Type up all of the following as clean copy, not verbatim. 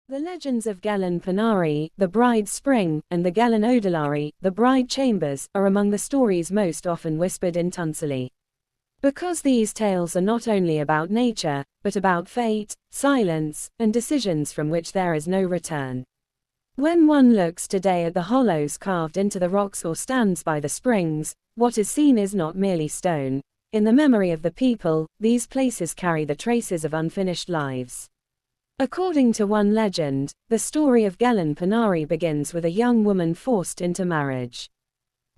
The legends of Gelen Panari, the Bride Spring, and the Gelen Odolari, the Bride Chambers, are among the stories most often whispered in Tunsali. Because these tales are not only about nature, but about fate, silence, and decisions from which there is no return. When one looks today at the hollows carved into the rocks or stands by the springs, what is seen is not merely stone. In the memory of the people, these places carry the traces of unfinished lives. According to one legend, the story of Gelen Panari begins with a young woman forced into marriage.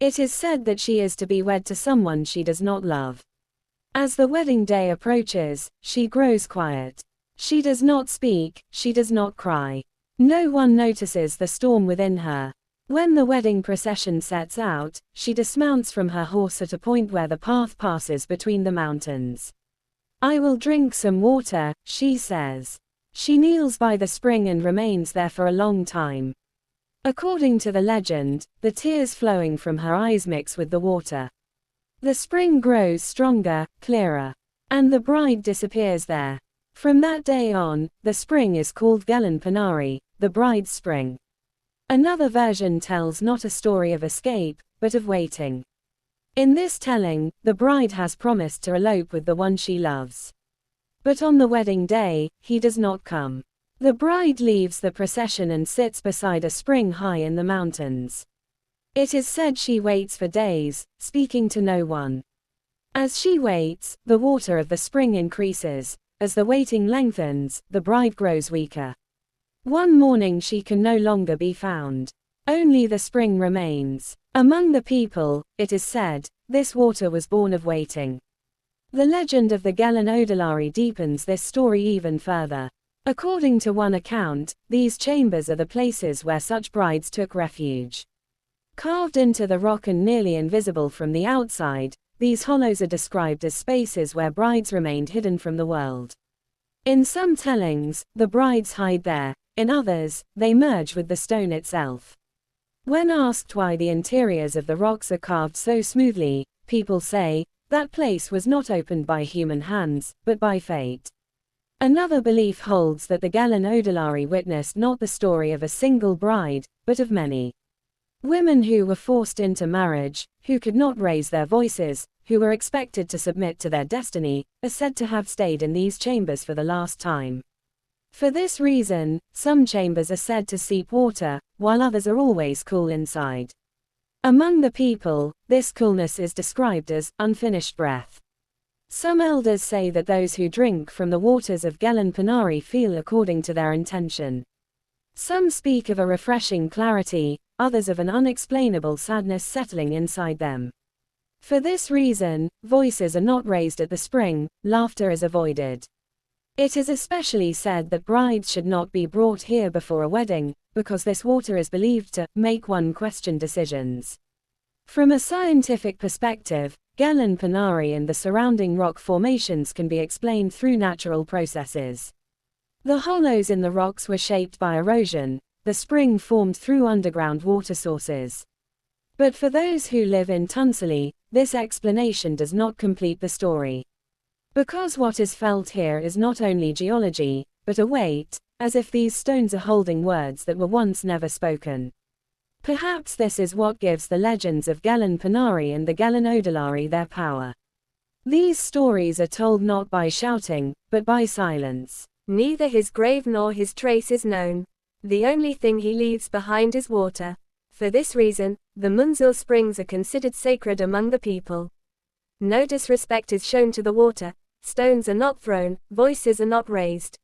It is said that she is to be wed to someone she does not love. As the wedding day approaches, she grows quiet. She does not speak, she does not cry. No one notices the storm within her. When the wedding procession sets out, she dismounts from her horse at a point where the path passes between the mountains. "I will drink some water," she says. She kneels by the spring and remains there for a long time. According to the legend, the tears flowing from her eyes mix with the water. The spring grows stronger, clearer, and the bride disappears there. From that day on, the spring is called Gelen Panari, the bride's spring. Another version tells not a story of escape, but of waiting. In this telling, the bride has promised to elope with the one she loves. But on the wedding day, he does not come. The bride leaves the procession and sits beside a spring high in the mountains. It is said she waits for days, speaking to no one. As she waits, the water of the spring increases. As the waiting lengthens, the bride grows weaker. One morning she can no longer be found. Only the spring remains. Among the people, it is said, this water was born of waiting. The legend of the Gelen Odolari deepens this story even further. According to one account, these chambers are the places where such brides took refuge. Carved into the rock and nearly invisible from the outside, these hollows are described as spaces where brides remained hidden from the world. In some tellings, the brides hide there. In others, they merge with the stone itself. When asked why the interiors of the rocks are carved so smoothly, people say, that place was not opened by human hands, but by fate. Another belief holds that the Gelen Odolari witnessed not the story of a single bride, but of many. Women who were forced into marriage, who could not raise their voices, who were expected to submit to their destiny, are said to have stayed in these chambers for the last time. For this reason, some chambers are said to seep water, while others are always cool inside. Among the people, this coolness is described as unfinished breath. Some elders say that those who drink from the waters of Gelen Panari feel according to their intention. Some speak of a refreshing clarity, others of an unexplainable sadness settling inside them. For this reason, voices are not raised at the spring, laughter is avoided. It is especially said that brides should not be brought here before a wedding, because this water is believed to make one question decisions. From a scientific perspective, Gelen Panari and the surrounding rock formations can be explained through natural processes. The hollows in the rocks were shaped by erosion, the spring formed through underground water sources. But for those who live in Tunsali, this explanation does not complete the story. Because what is felt here is not only geology, but a weight, as if these stones are holding words that were once never spoken. Perhaps this is what gives the legends of Gelen Panari and the Gelen Odolari their power. These stories are told not by shouting, but by silence. Neither his grave nor his trace is known. The only thing he leaves behind is water. For this reason, the Munzil springs are considered sacred among the people. No disrespect is shown to the water, stones are not thrown, voices are not raised.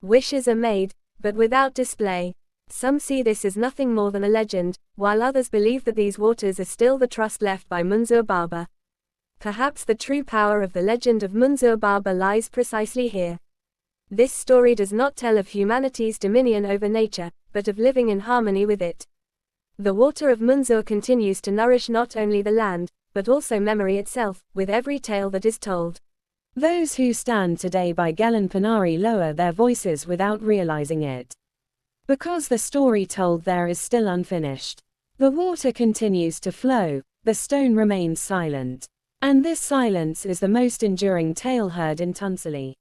Wishes are made, but without display. Some see this as nothing more than a legend, while others believe that these waters are still the trust left by Munzur Baba. Perhaps the true power of the legend of Munzur Baba lies precisely here. This story does not tell of humanity's dominion over nature, but of living in harmony with it. The water of Munzur continues to nourish not only the land, but also memory itself, with every tale that is told. Those who stand today by Gelen Panari lower their voices without realizing it. Because the story told there is still unfinished. The water continues to flow, the stone remains silent. And this silence is the most enduring tale heard in Tunsali.